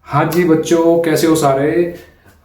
हाँ जी बच्चों, कैसे हो सारे।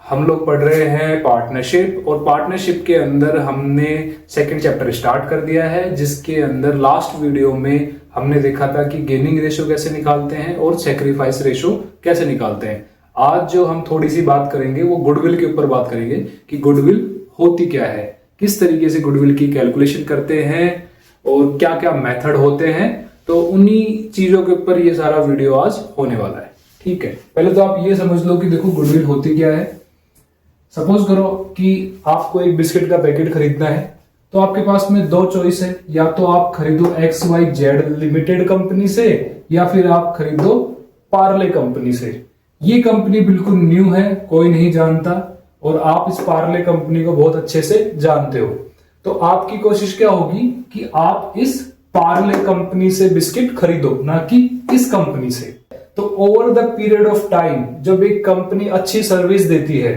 हम लोग पढ़ रहे हैं पार्टनरशिप, और पार्टनरशिप के अंदर हमने सेकंड चैप्टर स्टार्ट कर दिया है, जिसके अंदर लास्ट वीडियो में हमने देखा था कि गेनिंग रेशो कैसे निकालते हैं और सेक्रीफाइस रेशो कैसे निकालते हैं। आज जो हम थोड़ी सी बात करेंगे वो गुडविल के ऊपर बात करेंगे कि गुडविल होती क्या है, किस तरीके से गुडविल की कैलकुलेशन करते हैं और क्या क्या मेथड होते हैं। तो उन्हीं चीजों के ऊपर ये सारा वीडियो आज होने वाला है। ठीक है, पहले तो आप ये समझ लो कि देखो गुडविल होती क्या है। सपोज करो कि आपको एक बिस्किट का पैकेट खरीदना है, तो आपके पास में दो चॉइस है, या तो आप खरीदो XYZ लिमिटेड कंपनी से, या फिर आप खरीदो पार्ले कंपनी से। ये कंपनी बिल्कुल न्यू है, कोई नहीं जानता, और आप इस पार्ले कंपनी को बहुत अच्छे से जानते हो। तो आपकी कोशिश क्या होगी कि आप इस पार्ले कंपनी से बिस्किट खरीदो, ना कि इस कंपनी से। तो over the period of time जब एक कंपनी अच्छी सर्विस देती है,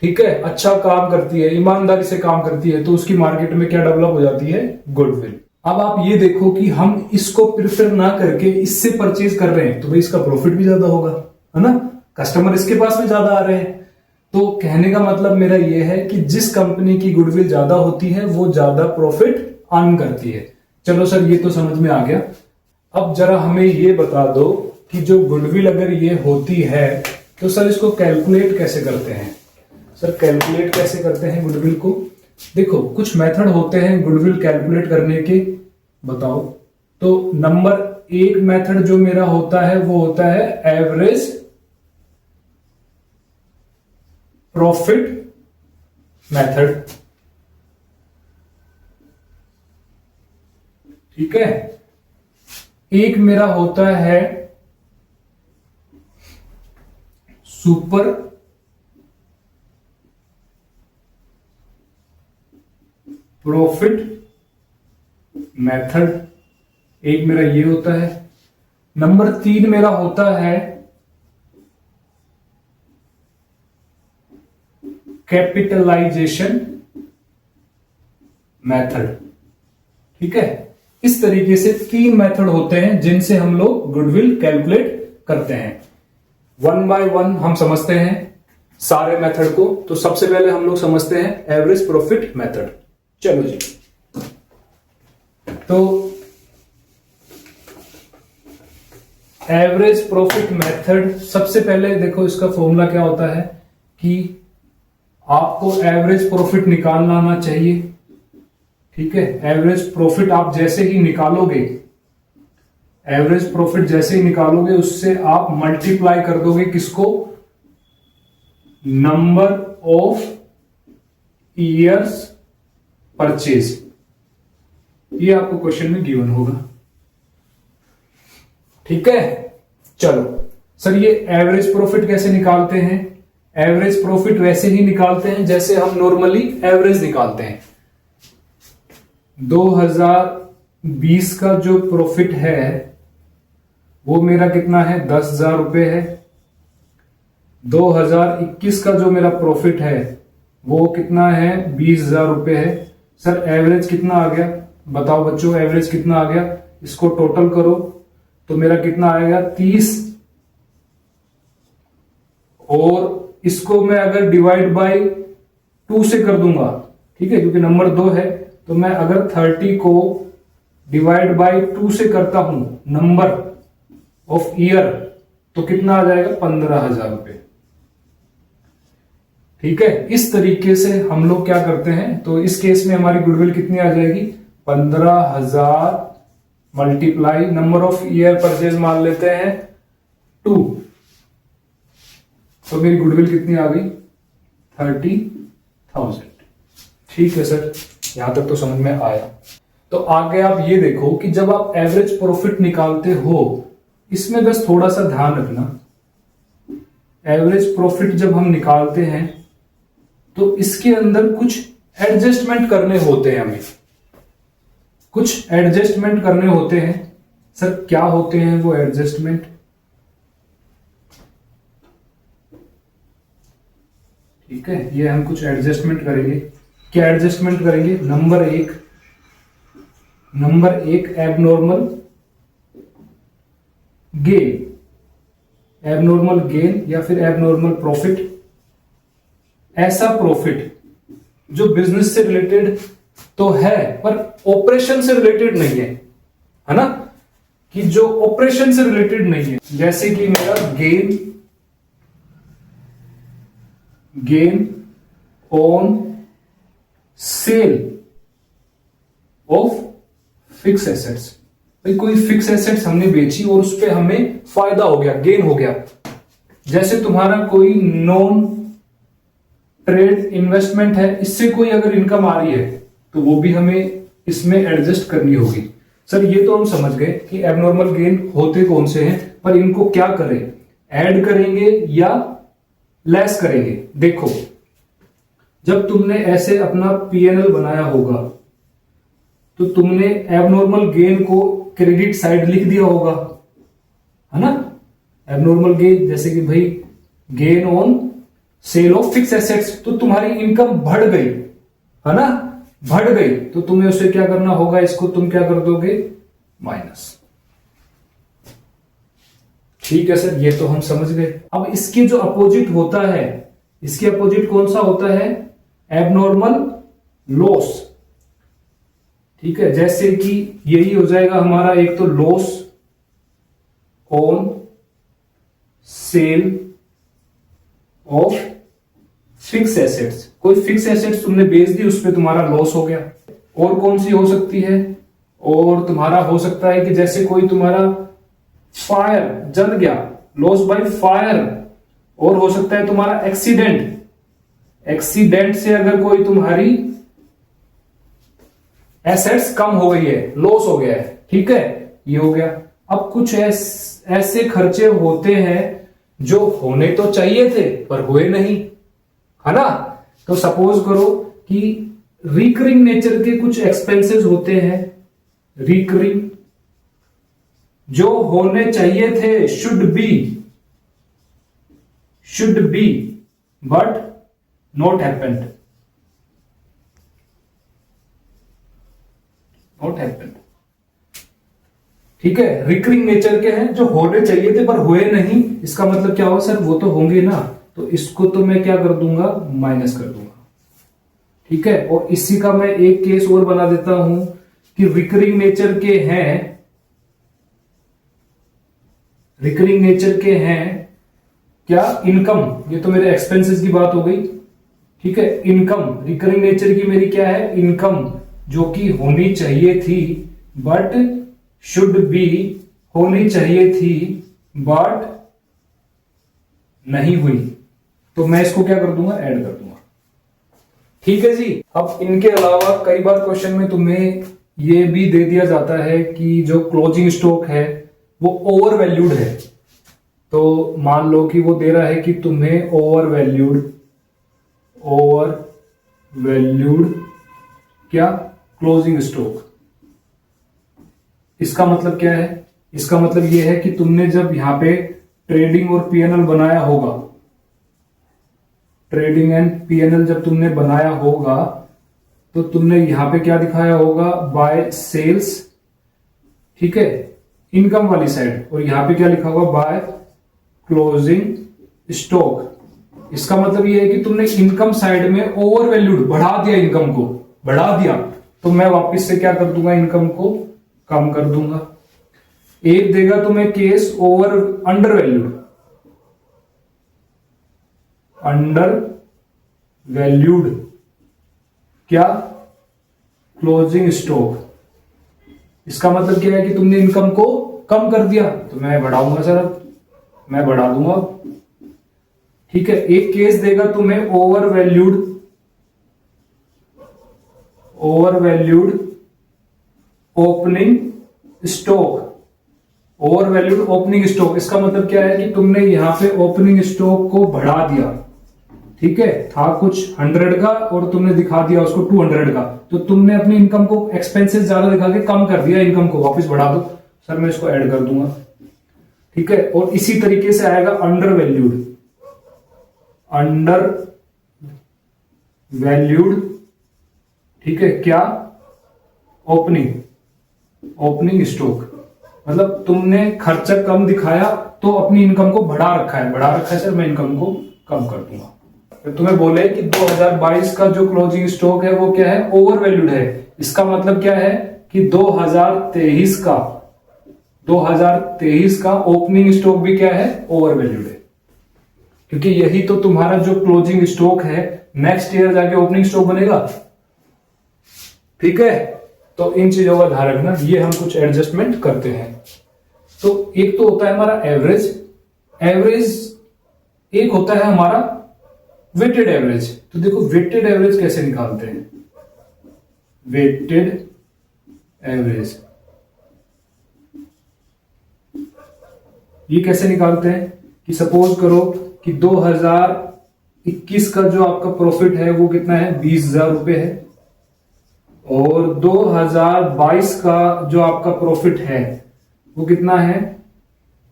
ठीक है, अच्छा काम करती है, ईमानदारी से काम करती है, तो उसकी मार्केट में क्या डेवलप हो जाती है? गुडविल। अब आप ये देखो कि हम इसको प्रिफर ना करके इससे परचेज कर रहे हैं, तो भाई इसका प्रॉफिट भी ज्यादा होगा, है ना। कस्टमर इसके पास में ज्यादा आ रहे हैं। तो कहने का मतलब मेरा ये है कि जिस कंपनी की गुडविल ज्यादा होती है वो ज्यादा प्रॉफिट अर्न करती है। चलो सर, ये तो समझ में आ गया। अब जरा हमें ये बता दो कि जो गुडविल अगर ये होती है तो सर इसको कैलकुलेट कैसे करते हैं। सर कैलकुलेट कैसे करते हैं गुडविल को? देखो, कुछ मेथड होते हैं गुडविल कैलकुलेट करने के, बताओ। तो नंबर एक मेथड जो मेरा होता है वो होता है एवरेज प्रॉफिट मेथड। ठीक है। एक मेरा होता है सुपर प्रॉफिट मेथड, एक मेरा ये होता है। नंबर तीन मेरा होता है कैपिटलाइजेशन मेथड। ठीक है, इस तरीके से तीन मेथड होते हैं जिनसे हम लोग गुडविल कैलकुलेट करते हैं। वन बाय वन हम समझते हैं सारे मेथड को। तो सबसे पहले हम लोग समझते हैं एवरेज प्रॉफिट मेथड। चलो जी, तो एवरेज प्रॉफिट मेथड, सबसे पहले देखो इसका फॉर्मूला क्या होता है कि आपको एवरेज प्रॉफिट निकालना आना चाहिए। ठीक है, एवरेज प्रॉफिट आप जैसे ही निकालोगे, एवरेज प्रॉफिट जैसे ही निकालोगे उससे आप मल्टीप्लाई कर दोगे किसको? Number of years purchase. ये आपको क्वेश्चन में गिवन होगा। ठीक है, चलो सर, ये एवरेज प्रॉफिट कैसे निकालते हैं? एवरेज प्रॉफिट वैसे ही निकालते हैं जैसे हम नॉर्मली एवरेज निकालते हैं। 2020 का जो प्रॉफिट है वो मेरा कितना है? 10,000 रुपए है। 2021 का जो मेरा प्रॉफिट है वो कितना है? 20,000 रुपए है। सर एवरेज कितना आ गया? बताओ बच्चों, एवरेज कितना आ गया? इसको टोटल करो तो मेरा कितना आएगा? 30। और इसको मैं अगर डिवाइड बाय 2 से कर दूंगा, ठीक है, क्योंकि नंबर 2 है, तो मैं अगर 30 को डिवाइड बाय 2 से करता हूं नंबर ऑफ ईयर, तो कितना आ जाएगा? 15,000 रुपए। ठीक है, इस तरीके से हम लोग क्या करते हैं। तो इस केस में हमारी गुडविल कितनी आ जाएगी? 15,000 multiply number of year purchase मान लेते हैं 2, तो मेरी गुडविल कितनी आ गई? 30,000। ठीक है सर, यहां तक तो समझ में आया। तो आगे आप ये देखो कि जब आप एवरेज प्रॉफिट निकालते हो, इसमें बस थोड़ा सा ध्यान रखना। एवरेज प्रॉफिट जब हम निकालते हैं तो इसके अंदर कुछ एडजस्टमेंट करने होते हैं, हमें कुछ एडजस्टमेंट करने होते हैं। सर क्या होते हैं वो एडजस्टमेंट? ठीक है, ये हम कुछ एडजस्टमेंट करेंगे। क्या एडजस्टमेंट करेंगे? नंबर एक एबनॉर्मल गेन। एबनॉर्मल गेन या फिर एबनॉर्मल प्रॉफिट, ऐसा प्रॉफिट जो बिजनेस से रिलेटेड तो है पर ऑपरेशन से रिलेटेड नहीं है ना, कि जो ऑपरेशन से रिलेटेड नहीं है, जैसे कि मेरा gain on sale of fix assets. भाई कोई फिक्स एसेट्स हमने बेची और उस पर हमें फायदा हो गया, गेन हो गया। जैसे तुम्हारा कोई नॉन ट्रेड इन्वेस्टमेंट है, इससे कोई अगर इनकम आ रही है तो वो भी हमें इसमें एडजस्ट करनी होगी। सर ये तो हम समझ गए कि एबनॉर्मल गेन होते कौन से हैं, पर इनको क्या करें, ऐड करेंगे या लेस करेंगे। देखो जब तुमने ऐसे अपना पीएनएल बनाया होगा तो तुमने एबनॉर्मल गेन को क्रेडिट साइड लिख दिया होगा, है ना। एबनॉर्मल गेन जैसे कि भाई gain on sale of fix assets, तो तुम्हारी इनकम बढ़ गई, है ना, बढ़ गई, तो तुम्हें उसे क्या करना होगा, इसको तुम क्या कर दोगे, माइनस। ठीक है सर, ये तो हम समझ गए। अब इसके जो अपोजिट होता है, इसके अपोजिट कौन सा होता है, एबनॉर्मल लॉस। ठीक है, जैसे कि यही हो जाएगा हमारा एक तो loss on sale of fix assets. कोई फिक्स एसेट्स तुमने बेच दी, उस पर तुम्हारा लॉस हो गया। और कौन सी हो सकती है, और तुम्हारा हो सकता है कि जैसे कोई तुम्हारा फायर जल गया, लॉस बाय फायर। और हो सकता है तुम्हारा एक्सीडेंट, एक्सीडेंट से अगर कोई तुम्हारी एसेट्स कम हो गई है, लॉस हो गया है। ठीक है, ये हो गया। अब कुछ ऐसे खर्चे होते हैं जो होने तो चाहिए थे पर हुए नहीं, है ना। तो सपोज करो कि रिकरिंग नेचर के कुछ एक्सपेंसेस होते हैं, रिकरिंग जो होने चाहिए थे, should be but not happened, ठीक है। रिकरिंग नेचर के हैं जो होने चाहिए थे पर हुए नहीं, इसका मतलब क्या होगा सर, वो तो होंगे ना, तो इसको तो मैं क्या कर दूंगा, माइनस कर दूंगा। ठीक है, और इसी का मैं एक केस और बना देता हूं कि रिकरिंग नेचर के हैं, रिकरिंग नेचर के हैं क्या, इनकम। ये तो मेरे एक्सपेंसेस की बात हो गई। ठीक है, इनकम रिकरिंग नेचर की मेरी क्या है, इनकम, जो कि होनी चाहिए थी बट शुड बी, होनी चाहिए थी बट नहीं हुई, तो मैं इसको क्या कर दूंगा, ऐड कर दूंगा। ठीक है जी। अब इनके अलावा कई बार क्वेश्चन में तुम्हें ये भी दे दिया जाता है कि जो क्लोजिंग स्टॉक है वो ओवर वैल्यूड है। तो मान लो कि वो दे रहा है कि तुम्हें ओवर वैल्यूड क्या, क्लोजिंग स्टॉक। इसका मतलब क्या है, इसका मतलब ये है कि तुमने जब यहां पे ट्रेडिंग और पीएनएल बनाया होगा, ट्रेडिंग एंड पीएनएल जब तुमने बनाया होगा तो तुमने यहां पे क्या दिखाया होगा, बाय सेल्स। ठीक है, इनकम वाली साइड, और यहां पे क्या लिखा होगा, बाय क्लोजिंग स्टॉक। इसका मतलब ये है कि तुमने इनकम साइड में ओवर वैल्यूड बढ़ा दिया, इनकम को बढ़ा दिया, तो मैं वापस से क्या कर दूंगा, इनकम को कम कर दूंगा। एक देगा तुम्हें case over under valued, under valued क्या, क्लोजिंग स्टॉक। इसका मतलब क्या है कि तुमने इनकम को कम कर दिया, तो मैं बढ़ाऊंगा सर, अब मैं बढ़ा दूंगा। ठीक है, एक केस देगा तुम्हें over valued opening stock, over valued opening stock. इसका मतलब क्या है कि तुमने यहां पे ओपनिंग स्टॉक को बढ़ा दिया। ठीक है, था कुछ 100 का और तुमने दिखा दिया उसको 200 का, तो तुमने अपनी इनकम को एक्सपेंसेस ज्यादा दिखा के कम कर दिया, इनकम को वापस बढ़ा दो। सर मैं इसको ऐड कर दूंगा। ठीक है, और इसी तरीके से आएगा अंडर वैल्यूड। ठीक है, क्या, ओपनिंग स्टॉक। मतलब तुमने खर्चा कम दिखाया तो अपनी इनकम को बढ़ा रखा है सर, मैं इनकम को कम कर दूंगा। तो तुम्हें बोले कि 2022 का जो क्लोजिंग स्टॉक है वो क्या है, ओवर वैल्यूड है। इसका मतलब क्या है कि 2023 का ओपनिंग स्टॉक भी क्या है, ओवर वैल्यूड है, क्योंकि यही तो तुम्हारा जो क्लोजिंग स्टॉक है नेक्स्ट ईयर जाके ओपनिंग स्टॉक बनेगा। ठीक है, तो इन चीजों का ध्यान रखना। ये हम कुछ एडजस्टमेंट करते हैं। तो एक तो होता है हमारा एवरेज, एक होता है हमारा वेटेड एवरेज। तो देखो वेटेड एवरेज कैसे निकालते हैं, वेटेड एवरेज ये कैसे निकालते हैं कि सपोज करो कि 2021 का जो आपका प्रॉफिट है वो कितना है, 20,000 रुपए है, और 2022 का जो आपका प्रॉफिट है वो कितना है,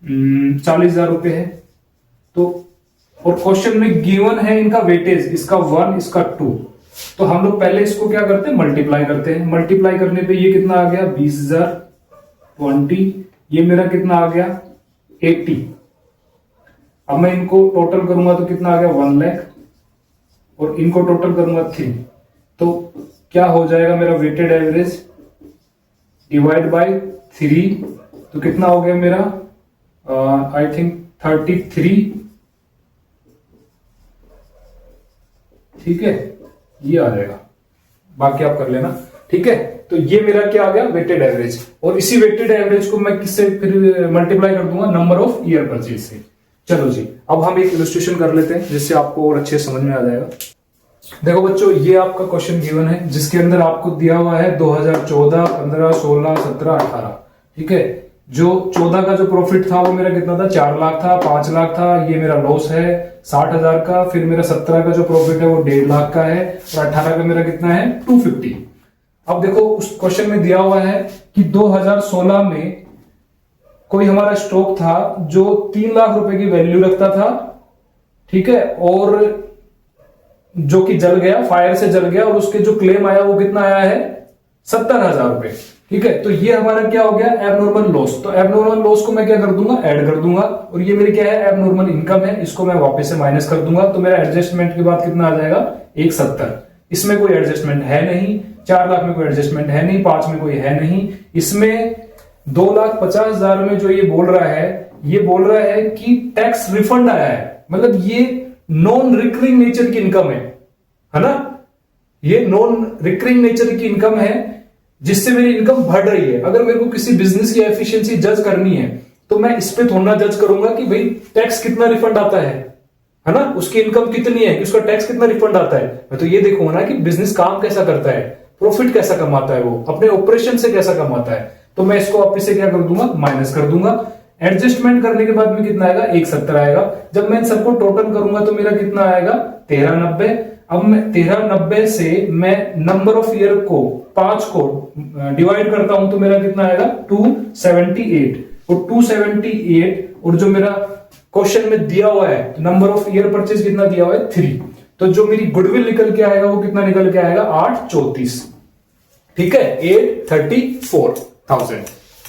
40,000 रुपए है। तो और क्वेश्चन में गिवन है इनका वेटेज, इसका 1 इसका 2। तो हम लोग पहले इसको क्या करते हैं, मल्टीप्लाई करते हैं। मल्टीप्लाई करने पे ये कितना आ गया, 20,000 20, ये मेरा कितना आ गया 80। अब मैं इनको टोटल करूंगा तो कितना आ गया 1 लाख, और इनको टोटल करूंगा 3। तो क्या हो जाएगा मेरा वेटेड एवरेज डिवाइड बाय 3, तो कितना हो गया मेरा आई थिंक 33। ठीक है, ये आ जाएगा, बाकी आप कर लेना। ठीक है, तो ये मेरा क्या आ गया, वेटेड एवरेज। और इसी वेटेड एवरेज को मैं किससे फिर मल्टीप्लाई कर दूंगा, नंबर ऑफ ईयर परचेज से। चलो जी, अब हम एक इलस्ट्रेशन कर लेते हैं जिससे आपको और अच्छे समझ में आ जाएगा। देखो बच्चों, ये आपका क्वेश्चन गिवन है जिसके अंदर आपको दिया हुआ है 2014, 15, 16, 17, 18। ठीक है, जो 14 का जो प्रॉफिट था वो मेरा कितना था, 4 लाख था, 5 लाख था, ये मेरा लॉस है 60,000 का। फिर मेरा 17 का जो प्रॉफिट है वो 1.5 लाख का है, और 18 का मेरा कितना है 250। अब देखो उस क्वेश्चन में दिया हुआ है कि 2016 में कोई हमारा स्टॉक था जो 3 लाख रुपए की वैल्यू रखता था। ठीक है, और जो कि जल गया, फायर से जल गया, और उसके जो क्लेम आया वो कितना आया है 70,000 रुपए। ठीक है, तो ये हमारा क्या हो गया, एबनॉर्मल लॉस। तो एबनॉर्मल लॉस को मैं क्या कर दूंगा, ऐड कर दूंगा, और ये मेरी क्या है, एबनॉर्मल इनकम है, इसको मैं वापस से माइनस कर दूंगा। तो मेरा एडजस्टमेंट के बाद कितना आ जाएगा 170। इसमें कोई एडजस्टमेंट है नहीं, 4 लाख में कोई एडजस्टमेंट है नहीं, 5 में कोई है नहीं। इसमें 2,50,000 में जो ये बोल रहा है कि टैक्स रिफंड आया है, मतलब ये नॉन रिकरिंग नेचर की इनकम है ना, ये नॉन रिकरिंग नेचर की इनकम है जिससे मेरी इनकम बढ़ रही है। अगर मेरे को किसी बिजनेस की एफिशिएंसी जज करनी है तो मैं इस पे थोड़ा जज करूंगा कि भाई टैक्स कितना रिफंड आता है ना, उसकी इनकम कितनी है कि उसका टैक्स कितना रिफंड आता है। मैं तो ये देखूंगा ना कि बिजनेस काम कैसा करता है, प्रॉफिट कैसा कमाता है, वो अपने ऑपरेशन से कैसा कमाता है। तो मैं इसको वापस से क्या कर दूंगा, माइनस कर दूंगा। एडजस्टमेंट करने के बाद में कितना आएगा 170 आएगा। जब मैं इन सबको टोटल करूंगा तो मेरा कितना आएगा 1390। अब मैं 1390 से मैं नंबर ऑफ ईयर को 5 को डिवाइड करता हूं तो मेरा कितना आएगा 278। और 278 और जो मेरा क्वेश्चन में दिया हुआ है नंबर ऑफ ईयर परचेज कितना दिया हुआ है 3, तो जो मेरी गुडविल निकल के आएगा वो कितना निकल के आएगा 834। ठीक है, 834,000।